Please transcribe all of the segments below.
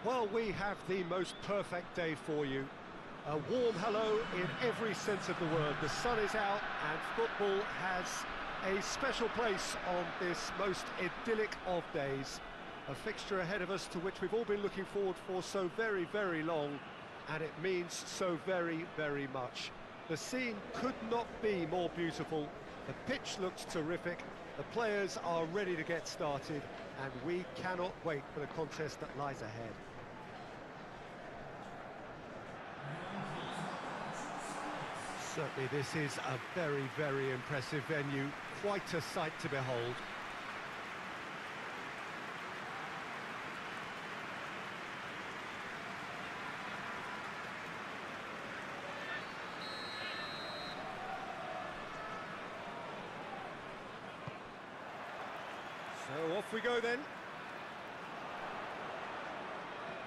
Well, we have the most perfect day for you. A warm hello in every sense of the word. The sun is out and football has a special place on this most idyllic of days. A fixture ahead of us to which we've all been looking forward for so very, very long, and it means so very, very much. The scene could not be more beautiful. The pitch looks terrific. The players are ready to get started, and we cannot wait for the contest that lies ahead. Certainly this is a very, very impressive venue, quite a sight to behold. So off we go then.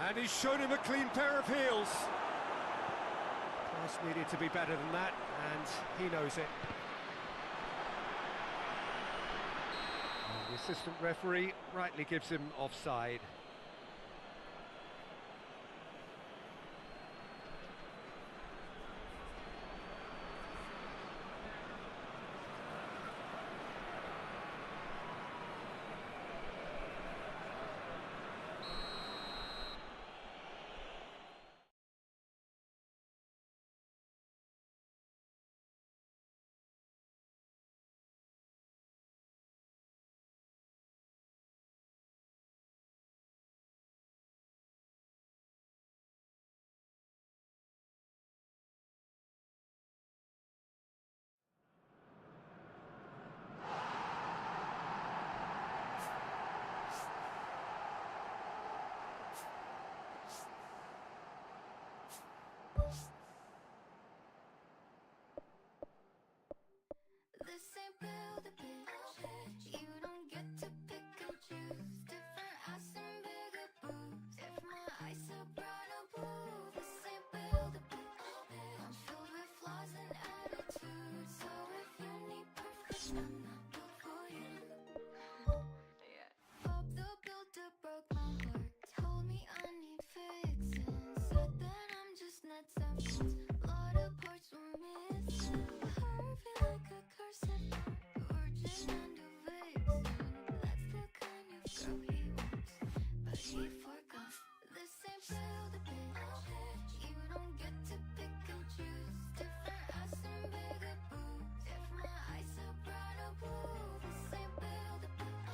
And he's shown him a clean pair of heels. Pass needed to be better than that, and he knows it. And the assistant referee rightly gives him offside. This ain't build a bitch. You don't get to pick and choose. Different ass and bigger boobs. If my eyes are brown or blue, this ain't build a bitch. I'm filled with flaws and attitudes. So if you need perfect, I'm not built for you. Bob the Builder broke my heart. Told me I need fixing. Said that I'm just nuts and bolts. Lot of parts were missing. Feel like a cursed virgin and a vixen. That's the kind of girl he wants, but he forgot. This ain't build a bitch. You don't get to pick and choose. Different ass and bigger boobs. If my eyes are brown or blue, this ain't build a bitch.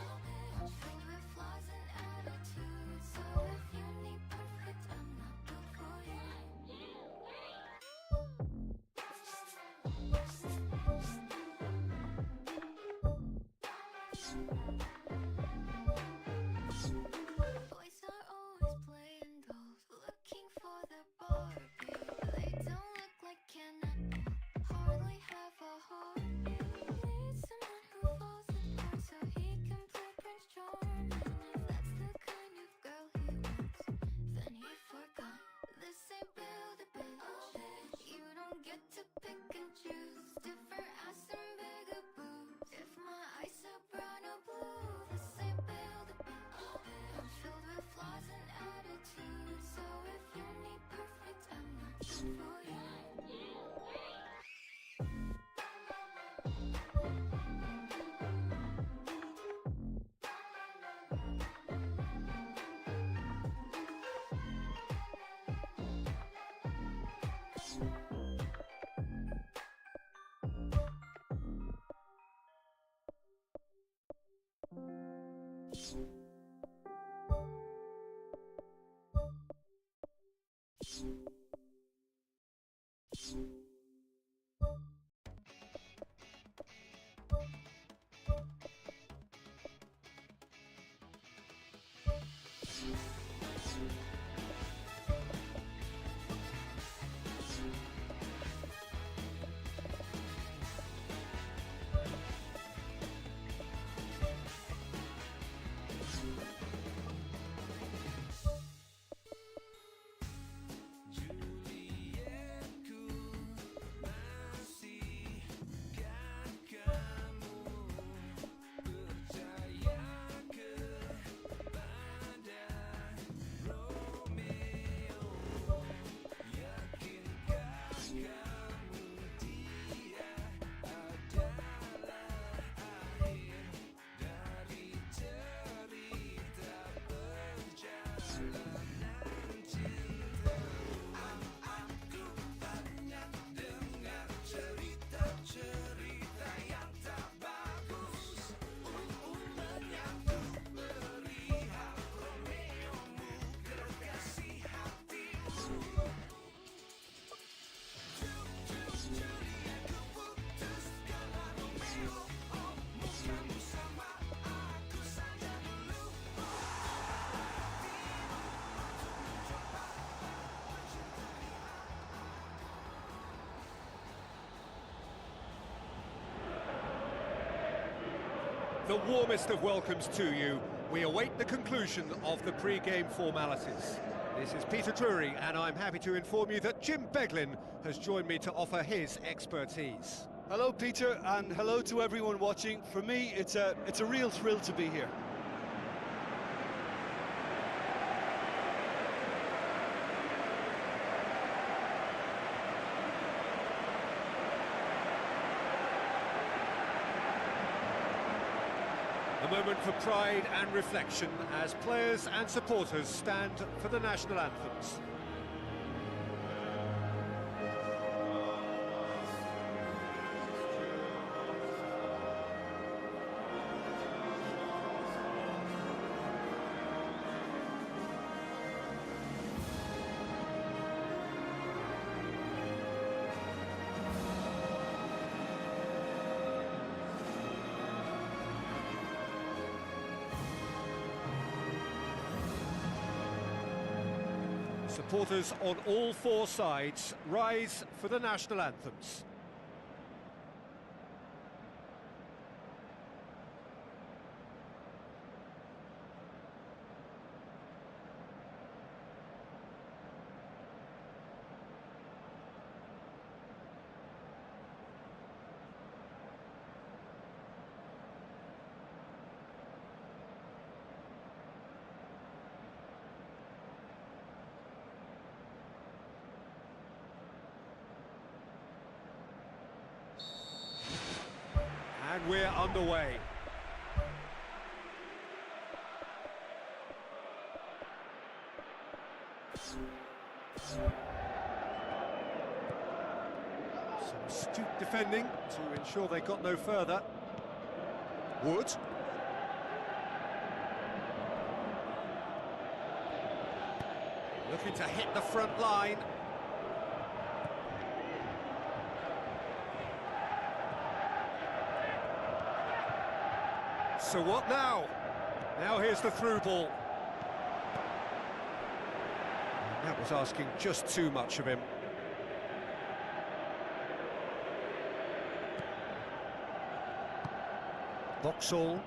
I'm filled with flaws and attitudes. So if you need perfect, I'm not built for you. Boys are always playing dolls, looking for their Barbie. They don't look like Ken at all, hardly have a heartbeat. Need someone who falls apart so he can play Prince Charming. If that's the kind of girl he wants, then he forgot. This ain't build a bitch. You don't get to pick and choose. Different ass and bigger boobs. If my eyes are brown or blue, The warmest of welcomes to you. We await the conclusion of the pre-game formalities. This is Peter Drury, and I'm happy to inform you that Jim Beglin has joined me to offer his expertise. Hello, Peter, and hello to everyone watching. For me, it's a real thrill to be here. A moment for pride and reflection as players and supporters stand for the national anthems. Supporters on all four sides rise for the national anthems. And we're underway. Some astute defending to ensure they got no further. Wood. Looking to hit the front line. So what now? Now here's the through ball. That was asking just too much of him. Vauxhall.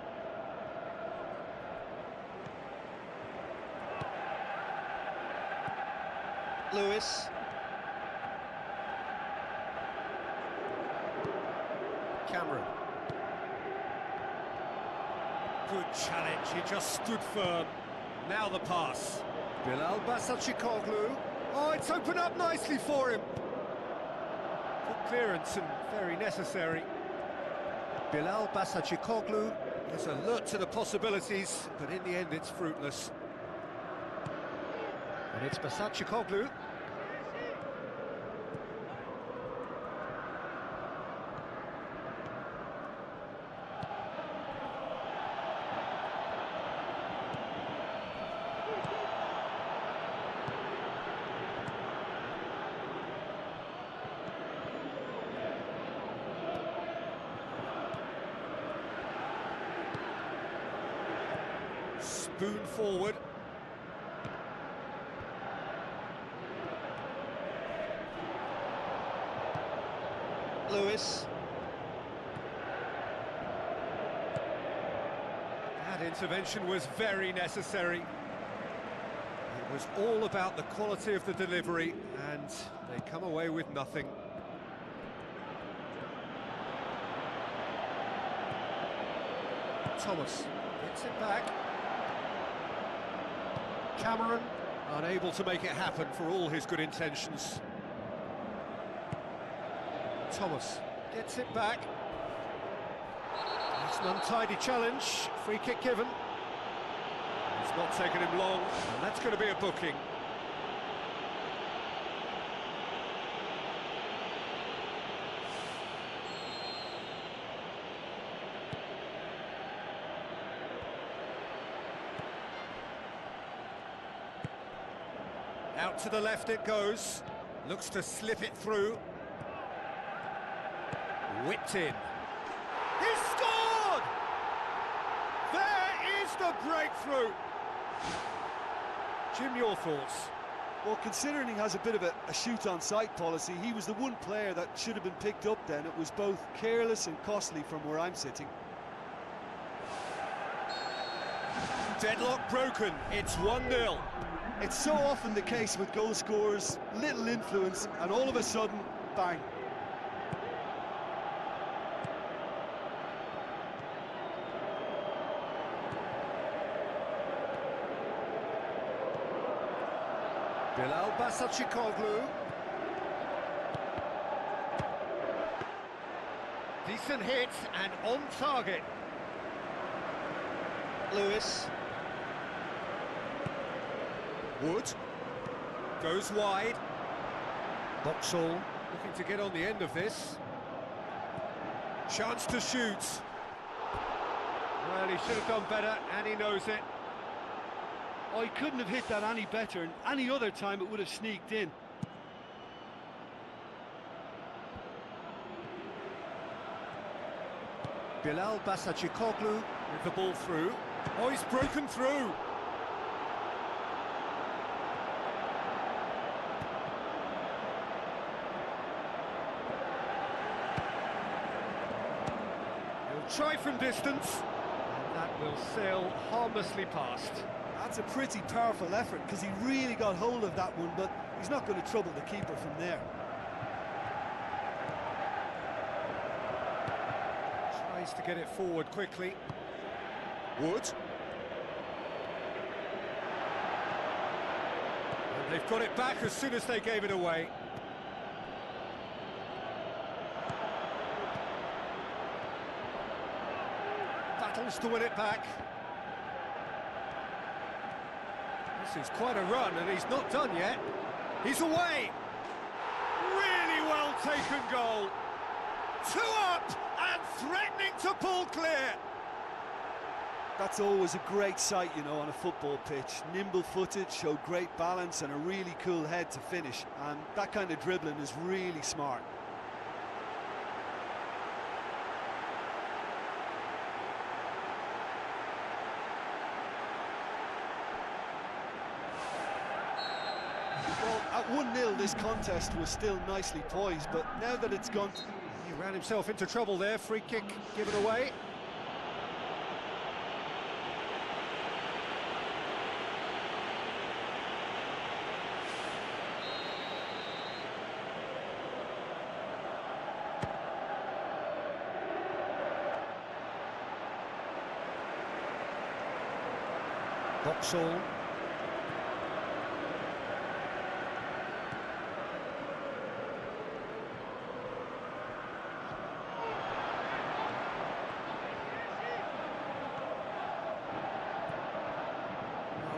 Lewis. Cameron. Good challenge, he just stood firm. Now the pass. Bilal Basacikoglu. Oh, it's opened up nicely for him. Good clearance and very necessary. Bilal Basacikoglu is alert to the possibilities, but in the end it's fruitless. And it's Basacikoglu. Spoon forward. Lewis. That intervention was very necessary. It was all about the quality of the delivery, and they come away with nothing. Thomas gets it back. Cameron, unable to make it happen for all his good intentions. Thomas gets it back. It's an untidy challenge, free kick given. It's not taken him long, and that's going to be a booking. Out to the left it goes, looks to slip it through. Whipped in. He scored! There is the breakthrough! Jim, your thoughts? Well, considering he has a bit of a shoot-on-sight policy, he was the one player that should have been picked up then. It was both careless and costly from where I'm sitting. Deadlock broken, it's 1-0. It's so often the case with goal scorers, little influence, and all of a sudden, bang. Bilal Basacikoglu. Decent hit and on target. Lewis. Wood. Goes wide. Boxall looking to get on the end of this. Chance to shoot. Well, he should have done better, and he knows it. Oh, he couldn't have hit that any better, and any other time it would have sneaked in. Bilal Basacikoglu with the ball through. Oh, he's broken through. He'll try from distance, and that will sail harmlessly past. That's a pretty powerful effort, because he really got hold of that one, but he's not going to trouble the keeper from there. Tries to get it forward quickly. Wood. And they've got it back as soon as they gave it away. Battles to win it back. This is quite a run, and he's not done yet. He's away. Really well taken goal. 2 up and threatening to pull clear. That's always a great sight, you know, on a football pitch. Nimble-footed, showed great balance and a really cool head to finish. And that kind of dribbling is really smart. Well, at 1-0, this contest was still nicely poised, but now that it's gone... He ran himself into trouble there, free kick given away. Boxall.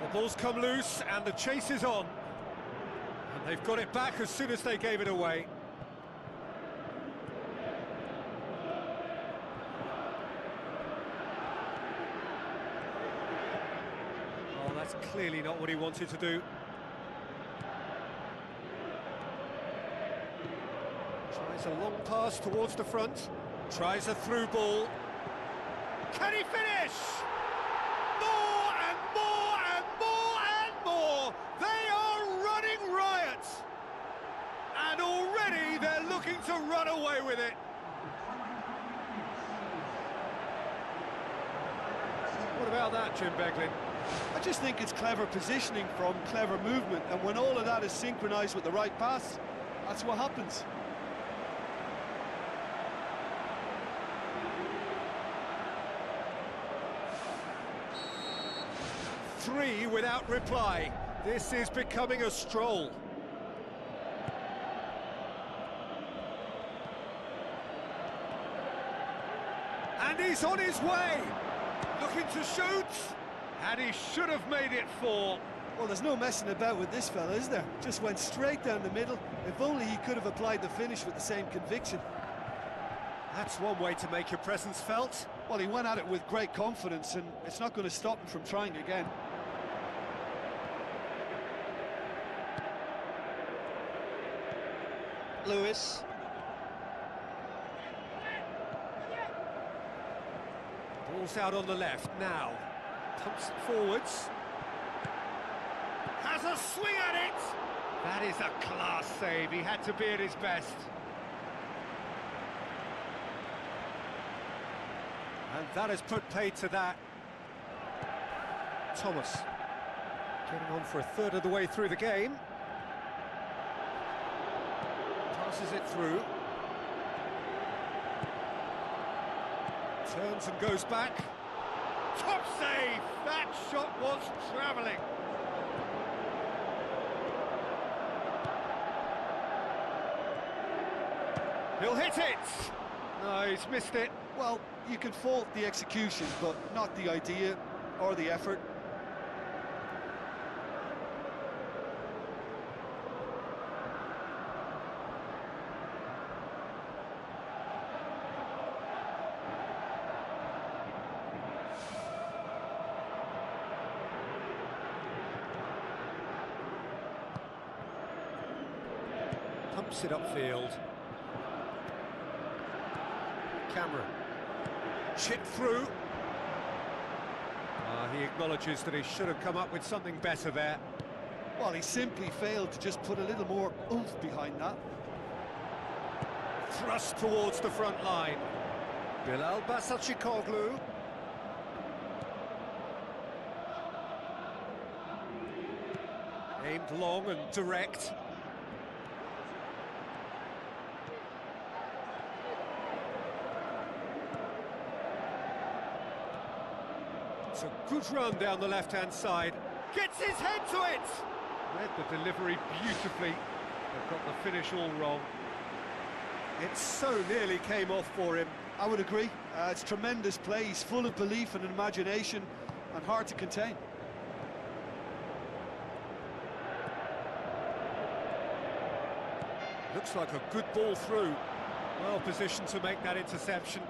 The ball's come loose and the chase is on. And they've got it back as soon as they gave it away. Oh, that's clearly not what he wanted to do. Tries a long pass towards the front. Tries a through ball. Can he finish? More and more and more and more! They are running riot! And already they're looking to run away with it. What about that, Jim Beglin? I just think it's clever positioning from clever movement, and when all of that is synchronised with the right pass, that's what happens. Three without reply. This is becoming a stroll. And he's on his way. Looking to shoot. And he should have made it 4. Well, there's no messing about with this fella, is there? Just went straight down the middle. If only he could have applied the finish with the same conviction. That's one way to make your presence felt. Well, he went at it with great confidence, and it's not going to stop him from trying again. Lewis. Ball's out on the left now. Pumps it forwards. Has a swing at it! That is a class save. He had to be at his best. And that has put paid to that. Thomas getting on for a third of the way through the game. Passes it through. Turns and goes back. Top save! That shot was travelling. He'll hit it! No, he's missed it. Well, you can fault the execution, but not the idea or the effort. Pumps it upfield. Cameron. Chip through. He acknowledges that he should have come up with something better there. Well, he simply failed to just put a little more oomph behind that. Thrust towards the front line. Bilal Basacikoglu. Aimed long and direct. It's a good run down the left-hand side. Gets his head to it! Read the delivery beautifully. They've got the finish all wrong. It so nearly came off for him. I would agree. It's tremendous play. He's full of belief and imagination and hard to contain. Looks like a good ball through. Well positioned to make that interception.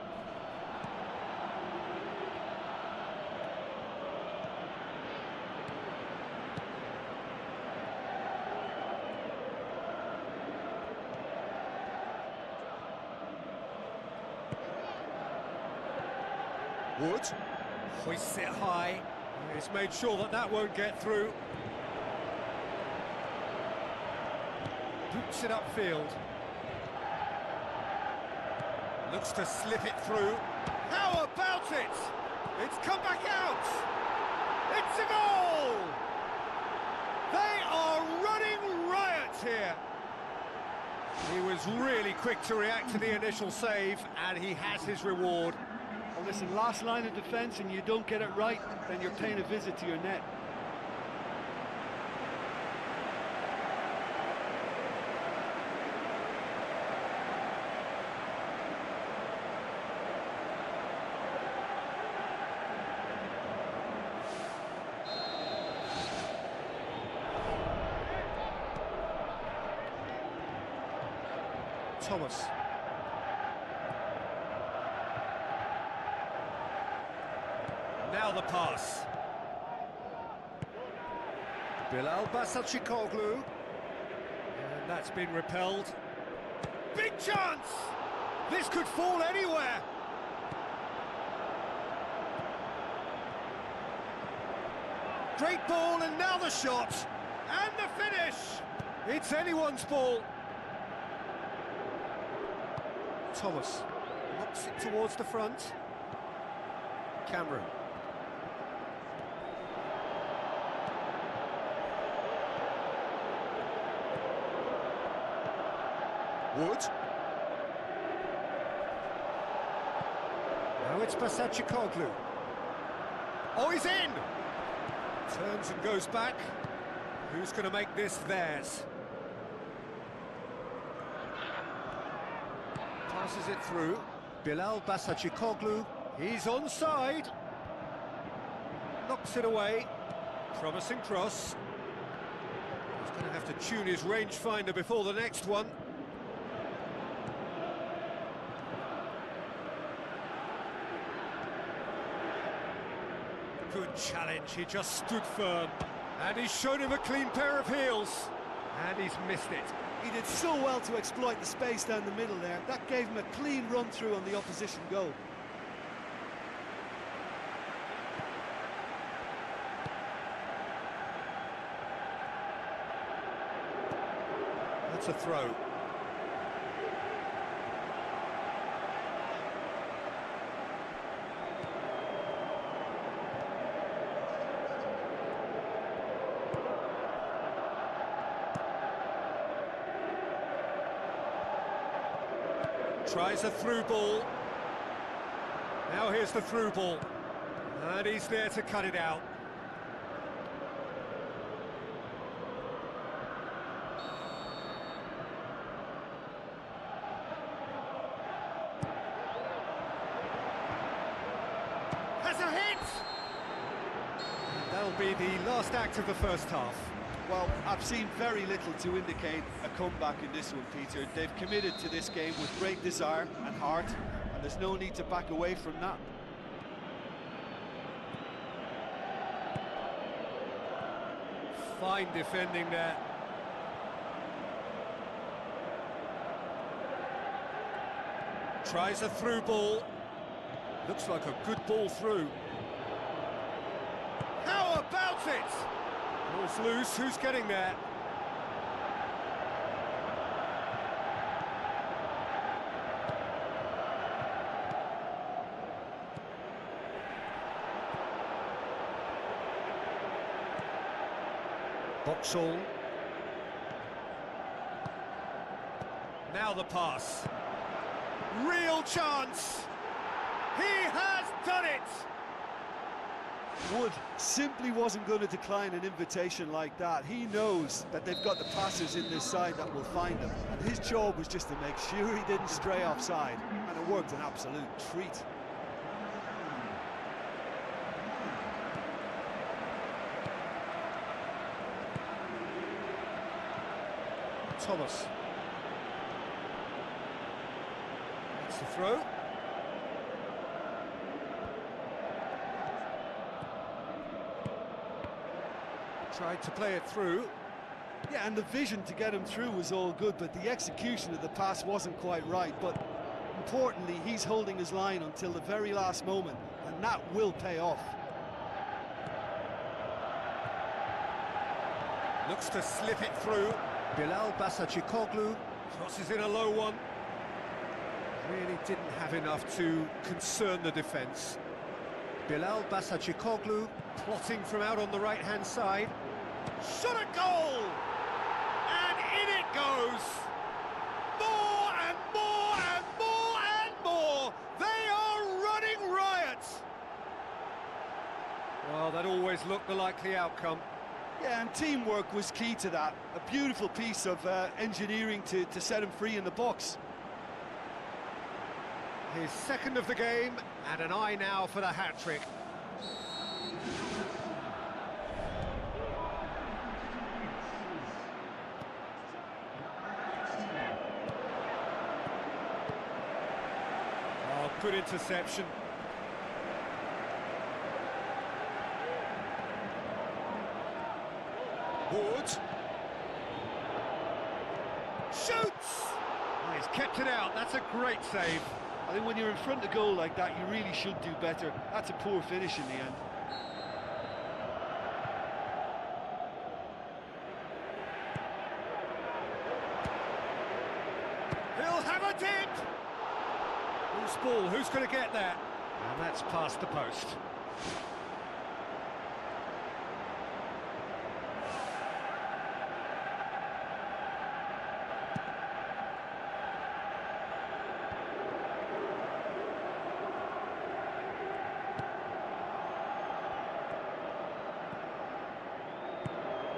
Wood hoists it high. He's made sure that that won't get through. Boots it upfield. Looks to slip it through. How about it? It's come back out. It's a goal! They are running riot here. He was really quick to react to the initial save, and he has his reward. Well, listen, last line of defence and you don't get it right, then you're paying a visit to your net. Thomas. Now the pass. Bilal Basacikoglu. And that's been repelled. Big chance! This could fall anywhere. Great ball, and now the shot. And the finish! It's anyone's ball. Thomas knocks it towards the front. Cameron. Wood. Now it's Basacikoglu. Oh, he's in! Turns and goes back. Who's going to make this theirs? Passes it through. Bilal Basacikoglu. He's onside. Knocks it away. Promising cross. He's going to have to tune his rangefinder before the next one. Good challenge, he just stood firm. And he's shown him a clean pair of heels. And he's missed it. He did so well to exploit the space down the middle there. That gave him a clean run-through on the opposition goal. That's a throw. Tries a through ball. Now here's the through ball. And he's there to cut it out. Has a hit! That'll be the last act of the first half. Well, I've seen very little to indicate a comeback in this one, Peter. They've committed to this game with great desire and heart, and there's no need to back away from that. Fine defending there. Tries a through ball. Looks like a good ball through. How about it? Ball's loose, who's getting there? Boxall. Now the pass. Real chance. He has done it. Wood simply wasn't going to decline an invitation like that. He knows that they've got the passers in this side that will find him. And his job was just to make sure he didn't stray offside. And it worked an absolute treat. Thomas. That's the throw. Tried to play it through. Yeah, and the vision to get him through was all good, but the execution of the pass wasn't quite right. But importantly, he's holding his line until the very last moment, and that will pay off. Looks to slip it through. Bilal Basacikoglu crosses in a low one. Really didn't have enough to concern the defence. Bilal Basacikoglu plotting from out on the right-hand side. Shot a goal! And in it goes! More and more and more and more! They are running riot! Well, that always looked the likely outcome. Yeah, and teamwork was key to that. A beautiful piece of engineering to set him free in the box. His second of the game, and an eye now for the hat-trick. Oh, good interception. Wood. Shoots! Oh, he's kept it out, that's a great save. I think when you're in front of goal like that, you really should do better. That's a poor finish in the end. He'll have a dip! Loose ball, who's going to get that? And that's past the post.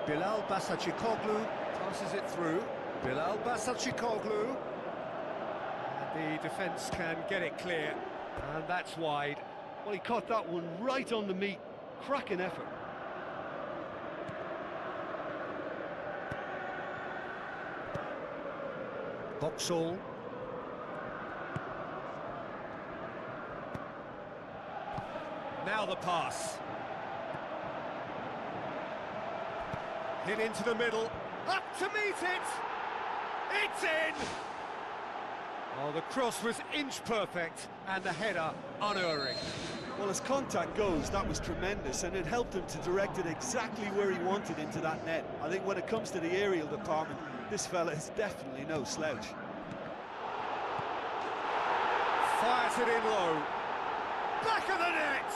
Bilal Basacikoglu passes it through. Bilal Basacikoglu. And the defence can get it clear, and that's wide. Well, he caught that one right on the meat. Cracking effort. Boxall. Now the pass. Hit into the middle, up to meet it! It's in! Oh, the cross was inch perfect, and the header unerring. Well, as contact goes, that was tremendous, and it helped him to direct it exactly where he wanted into that net. I think when it comes to the aerial department, this fella is definitely no slouch. Fires it in low. Back of the net!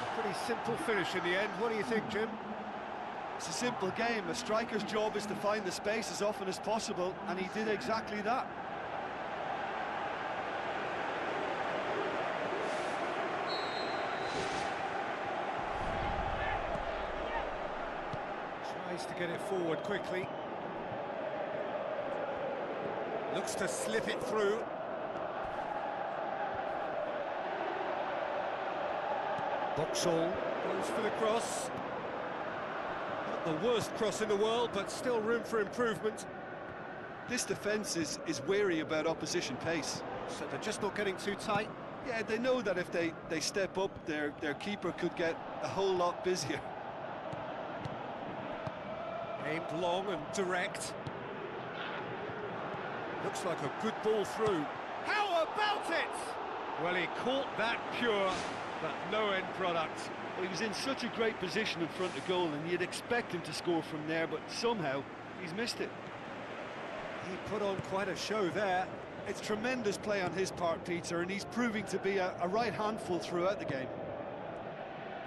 A pretty simple finish in the end. What do you think, Jim? It's a simple game. A striker's job is to find the space as often as possible, and he did exactly that. Tries to get it forward quickly. Looks to slip it through. Boxall goes for the cross. Not the worst cross in the world, but still room for improvement. This defence is wary about opposition pace. So they're just not getting too tight. Yeah, they know that if they step up, their keeper could get a whole lot busier. Aimed long and direct. Looks like a good ball through. How about it? Well, he caught that pure, but no end product. Well, he was in such a great position in front of goal, and you'd expect him to score from there, but somehow he's missed it. He put on quite a show there. It's tremendous play on his part, Peter, and he's proving to be a right handful throughout the game.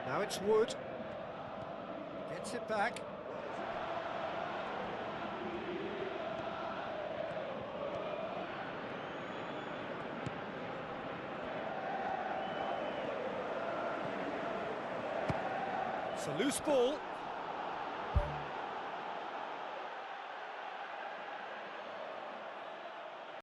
Now it's Wood. Gets it back. It's a loose ball.